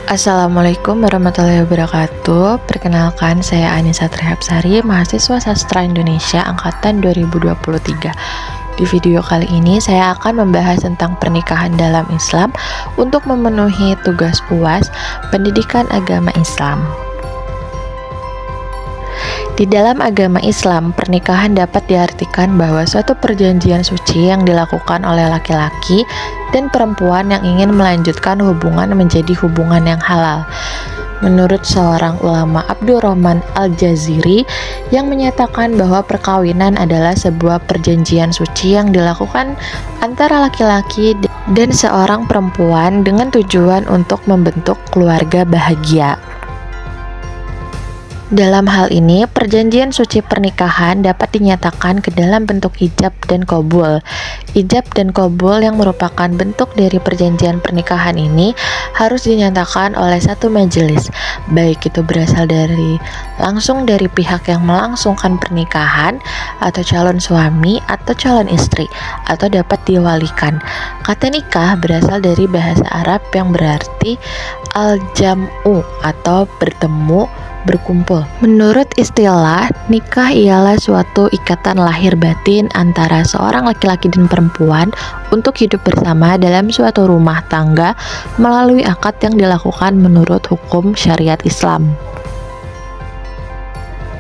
Assalamualaikum warahmatullahi wabarakatuh. Perkenalkan, saya Anissa Trihapsari, mahasiswa Sastra Indonesia angkatan 2023. Di video kali ini saya akan membahas tentang pernikahan dalam Islam untuk memenuhi tugas UAS Pendidikan Agama Islam. Di dalam agama Islam, pernikahan dapat diartikan bahwa suatu perjanjian suci yang dilakukan oleh laki-laki dan perempuan yang ingin melanjutkan hubungan menjadi hubungan yang halal. Menurut seorang ulama Abdurrahman Al-Jaziri yang menyatakan bahwa perkawinan adalah sebuah perjanjian suci yang dilakukan antara laki-laki dan seorang perempuan dengan tujuan untuk membentuk keluarga bahagia. Dalam hal ini, perjanjian suci pernikahan dapat dinyatakan ke dalam bentuk ijab dan qabul. Ijab dan qabul yang merupakan bentuk dari perjanjian pernikahan ini harus dinyatakan oleh satu majelis, baik itu berasal langsung dari pihak yang melangsungkan pernikahan atau calon suami atau calon istri, atau dapat diwalikan. Kata nikah berasal dari bahasa Arab yang berarti al-jam'u atau bertemu, berkumpul. Menurut istilah, nikah ialah suatu ikatan lahir batin antara seorang laki-laki dan perempuan untuk hidup bersama dalam suatu rumah tangga melalui akad yang dilakukan menurut hukum syariat Islam.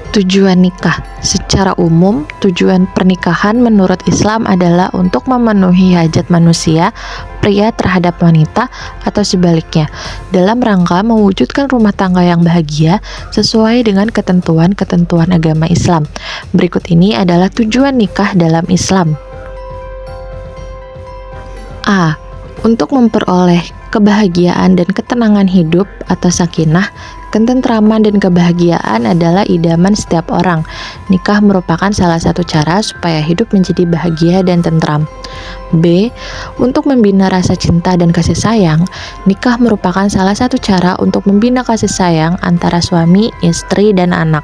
Tujuan nikah. Secara umum, tujuan pernikahan menurut Islam adalah untuk memenuhi hajat manusia, pria terhadap wanita, atau sebaliknya, dalam rangka mewujudkan rumah tangga yang bahagia sesuai dengan ketentuan-ketentuan agama Islam. Berikut ini adalah tujuan nikah dalam Islam. A. Untuk memperoleh kebahagiaan dan ketenangan hidup atau sakinah. Ketentraman dan kebahagiaan adalah idaman setiap orang. Nikah merupakan salah satu cara supaya hidup menjadi bahagia dan tentram. B. Untuk membina rasa cinta dan kasih sayang. Nikah merupakan salah satu cara untuk membina kasih sayang antara suami, istri, dan anak.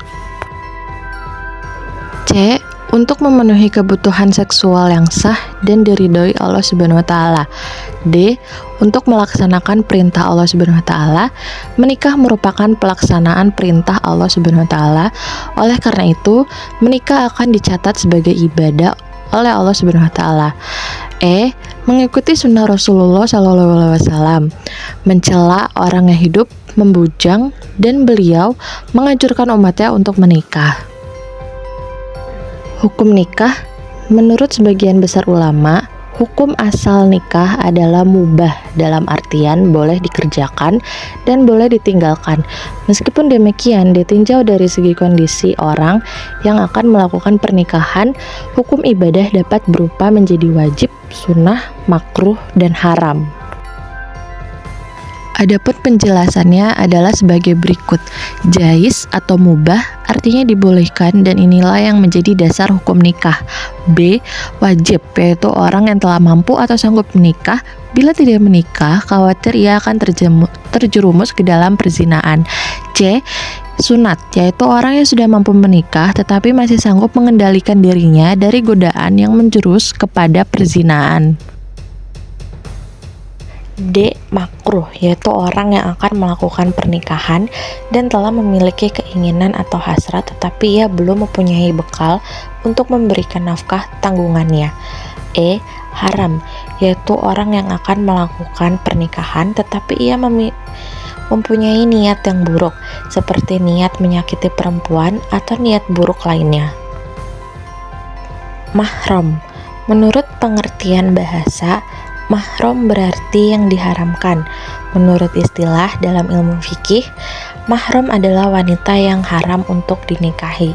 C. Untuk memenuhi kebutuhan seksual yang sah dan diridhoi Allah Subhanahu wa taala. D. Untuk melaksanakan perintah Allah Subhanahu wa taala. Menikah merupakan pelaksanaan perintah Allah Subhanahu wa taala. Oleh karena itu, menikah akan dicatat sebagai ibadah oleh Allah Subhanahu wa taala. E. Mengikuti sunnah Rasulullah SAW, mencela orang yang hidup, membujang, dan beliau menganjurkan umatnya untuk menikah. Hukum nikah. Menurut sebagian besar ulama, hukum asal nikah adalah mubah, dalam artian boleh dikerjakan dan boleh ditinggalkan. Meskipun demikian, ditinjau dari segi kondisi orang yang akan melakukan pernikahan, hukum ibadah dapat berupa menjadi wajib, sunnah, makruh, dan haram. Adapun penjelasannya adalah sebagai berikut. Jais atau mubah artinya dibolehkan, dan inilah yang menjadi dasar hukum nikah. B. Wajib, yaitu orang yang telah mampu atau sanggup menikah. Bila tidak menikah, khawatir ia akan terjerumus ke dalam perzinaan. C. Sunat, yaitu orang yang sudah mampu menikah tetapi masih sanggup mengendalikan dirinya dari godaan yang menjurus kepada perzinaan. D. Makruh, yaitu orang yang akan melakukan pernikahan dan telah memiliki keinginan atau hasrat tetapi ia belum mempunyai bekal untuk memberikan nafkah tanggungannya. E. Haram, yaitu orang yang akan melakukan pernikahan tetapi ia mempunyai niat yang buruk, seperti niat menyakiti perempuan atau niat buruk lainnya. Mahram. Menurut pengertian bahasa, mahram berarti yang diharamkan. Menurut istilah dalam ilmu fikih, mahram adalah wanita yang haram untuk dinikahi.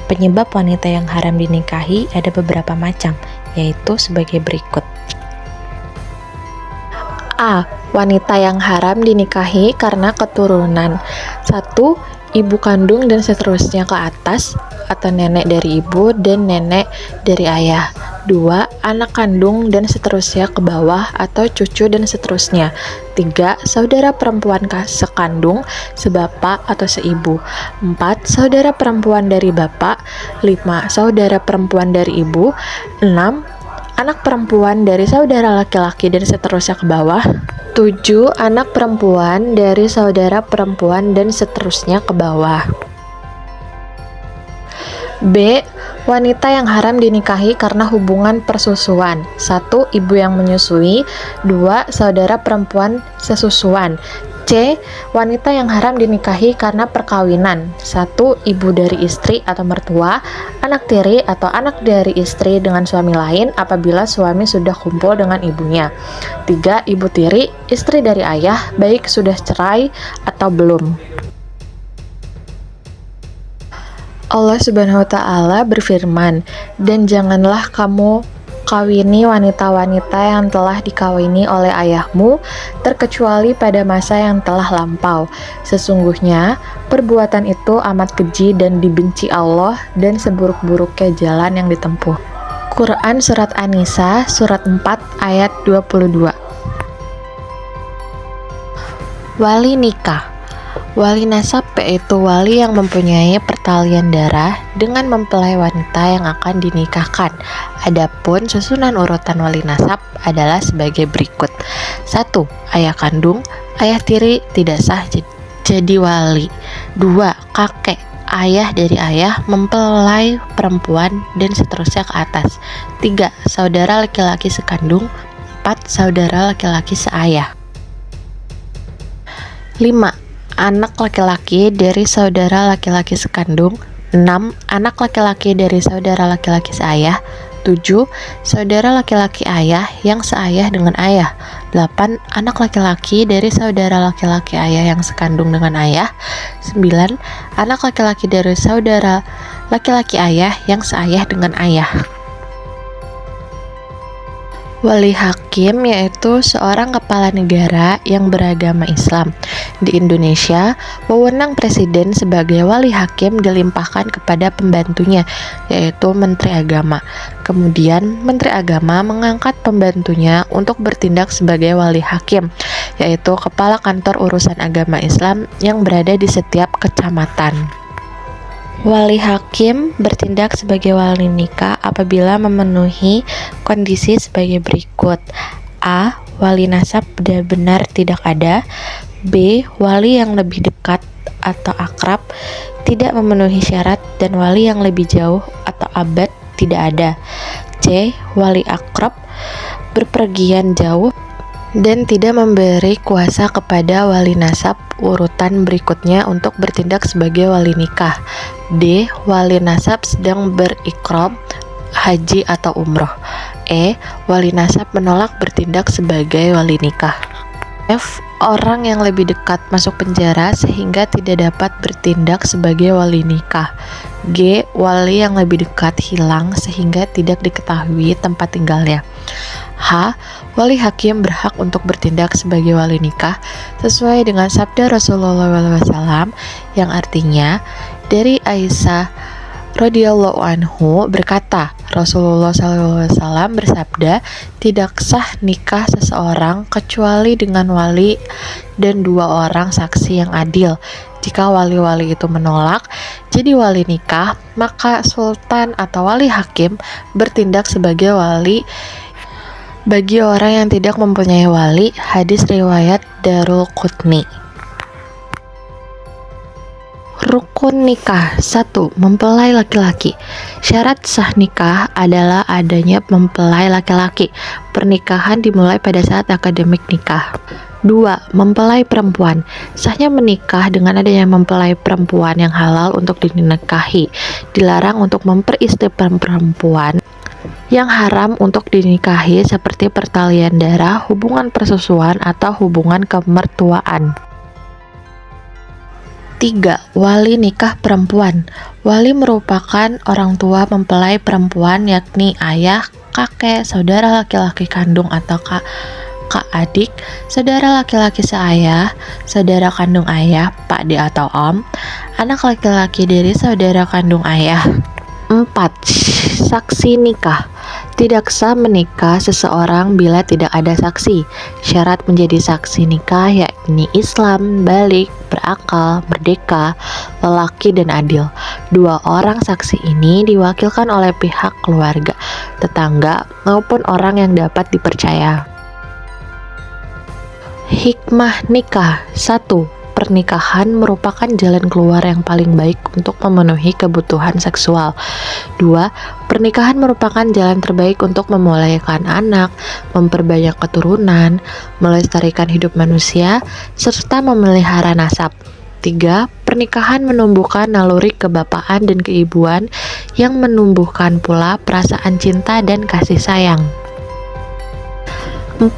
Penyebab wanita yang haram dinikahi ada beberapa macam, yaitu sebagai berikut. A. Wanita yang haram dinikahi karena keturunan. 1. Ibu kandung dan seterusnya ke atas, atau nenek dari ibu dan nenek dari ayah. 2. Anak kandung dan seterusnya ke bawah, atau cucu dan seterusnya. 3. Saudara perempuan sekandung, sebapak atau seibu. 4. Saudara perempuan dari bapak. 5. Saudara perempuan dari ibu. 6. anak perempuan dari saudara laki-laki dan seterusnya ke bawah. 7. Anak perempuan dari saudara perempuan dan seterusnya ke bawah. B. Wanita yang haram dinikahi karena hubungan persusuan. 1. Ibu yang menyusui. 2. Saudara perempuan sesusuan. C. Wanita yang haram dinikahi karena perkawinan. 1. Ibu dari istri atau mertua, anak tiri atau anak dari istri dengan suami lain apabila suami sudah kumpul dengan ibunya. 3. Ibu tiri, istri dari ayah, baik sudah cerai atau belum. Allah Subhanahu wa Ta'ala berfirman, "Dan janganlah kamu kawini wanita-wanita yang telah dikawini oleh ayahmu, terkecuali pada masa yang telah lampau. Sesungguhnya perbuatan itu amat keji dan dibenci Allah dan seburuk-buruknya jalan yang ditempuh." Quran Surat An-Nisa, Surat 4, ayat 22. Wali nikah. Wali nasab yaitu wali yang mempunyai pertalian darah dengan mempelai wanita yang akan dinikahkan. Adapun susunan urutan wali nasab adalah sebagai berikut. 1. Ayah kandung, ayah tiri tidak sah jadi wali. 2. Kakek, ayah dari ayah, mempelai perempuan dan seterusnya ke atas. 3. Saudara laki-laki sekandung. 4. Saudara laki-laki seayah. 5. Anak laki-laki dari saudara laki-laki sekandung. 6. Anak laki-laki dari saudara laki-laki seayah. 7. Saudara laki-laki ayah yang seayah dengan ayah. 8. Anak laki-laki dari saudara laki-laki ayah yang sekandung dengan ayah. 9. Anak laki-laki dari saudara laki-laki ayah yang seayah dengan ayah. Wali hakim yaitu seorang kepala negara yang beragama Islam. Di Indonesia, wewenang presiden sebagai wali hakim dilimpahkan kepada pembantunya, yaitu Menteri Agama. Kemudian, Menteri Agama mengangkat pembantunya untuk bertindak sebagai wali hakim, yaitu kepala kantor urusan agama Islam yang berada di setiap kecamatan. Wali hakim bertindak sebagai wali nikah apabila memenuhi kondisi sebagai berikut. A. Wali nasab benar-benar tidak ada. B. Wali yang lebih dekat atau akrab tidak memenuhi syarat dan wali yang lebih jauh atau abad tidak ada. C. Wali akrab berpergian jauh dan tidak memberi kuasa kepada wali nasab urutan berikutnya untuk bertindak sebagai wali nikah. D. Wali nasab sedang berikram haji atau umroh. E. Wali nasab menolak bertindak sebagai wali nikah. F. Orang yang lebih dekat masuk penjara sehingga tidak dapat bertindak sebagai wali nikah. G. Wali yang lebih dekat hilang sehingga tidak diketahui tempat tinggalnya. H. Wali hakim berhak untuk bertindak sebagai wali nikah sesuai dengan sabda Rasulullah SAW yang artinya dari Aisyah radhiyallahu anhu berkata, Rasulullah SAW bersabda, tidak sah nikah seseorang kecuali dengan wali dan 2 orang saksi yang adil. Jika wali-wali itu menolak jadi wali nikah, maka sultan atau wali hakim bertindak sebagai wali bagi orang yang tidak mempunyai wali. Hadis riwayat Daruqutni. Rukun nikah. 1. Mempelai laki-laki. Syarat sah nikah adalah adanya mempelai laki-laki. Pernikahan dimulai pada saat akademik nikah. 2. Mempelai perempuan. Sahnya menikah dengan adanya mempelai perempuan yang halal untuk dinikahi. Dilarang untuk memperistri perempuan yang haram untuk dinikahi seperti pertalian darah, hubungan persusuan, atau hubungan kemertuaan. 3. Wali nikah perempuan. Wali merupakan orang tua mempelai perempuan yakni ayah, kakek, saudara laki-laki kandung atau kakak adik, saudara laki-laki seayah, saudara kandung ayah, pakde atau om, anak laki-laki dari saudara kandung ayah. 4. Saksi nikah. Tidak sah menikah seseorang bila tidak ada saksi. Syarat menjadi saksi nikah yakni Islam, balik, berakal, merdeka, lelaki, dan adil. Dua orang saksi ini diwakilkan oleh pihak keluarga, tetangga, maupun orang yang dapat dipercaya. Hikmah nikah. 1. Pernikahan merupakan jalan keluar yang paling baik untuk memenuhi kebutuhan seksual. 2. Pernikahan merupakan jalan terbaik untuk memulaikan anak, memperbanyak keturunan, melestarikan hidup manusia, serta memelihara nasab. 3. Pernikahan menumbuhkan naluri kebapaan dan keibuan yang menumbuhkan pula perasaan cinta dan kasih sayang. 4.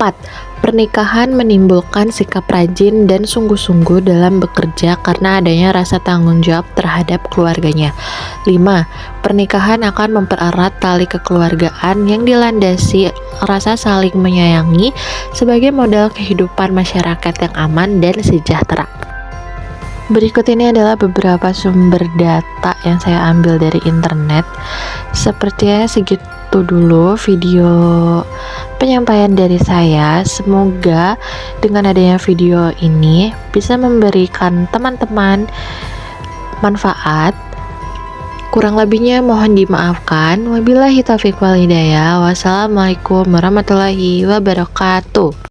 Pernikahan menimbulkan sikap rajin dan sungguh-sungguh dalam bekerja karena adanya rasa tanggung jawab terhadap keluarganya. 5. Pernikahan akan mempererat tali kekeluargaan yang dilandasi rasa saling menyayangi sebagai modal kehidupan masyarakat yang aman dan sejahtera. Berikut ini adalah beberapa sumber data yang saya ambil dari internet. Sepertinya segitu dulu video penyampaian dari saya. Semoga dengan adanya video ini bisa memberikan teman-teman manfaat. Kurang lebihnya mohon dimaafkan. Wabillahi taufiq wal hidayah. Wassalamualaikum warahmatullahi wabarakatuh.